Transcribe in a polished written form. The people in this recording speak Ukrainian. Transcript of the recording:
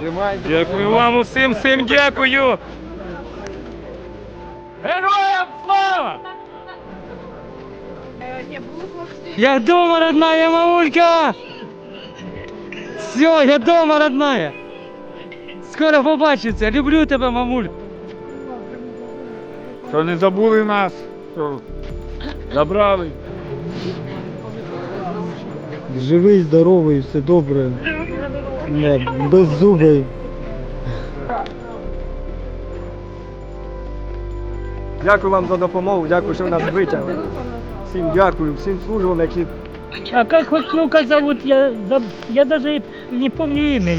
Тримайте. Дякую вам усім, всім дякую. Героям слава! Я дома, родная мамулька! Все, я дома, родная! Скоро побачиться, люблю тебе, мамуль! Що не забули нас, що забрали. Живий, здоровий, все добре. Без зубів. Дякую вам за допомогу, дякую, що ви нас витягли. Всім дякую, всім службам, які... А как хоть внука зовут, я даже не помню имя.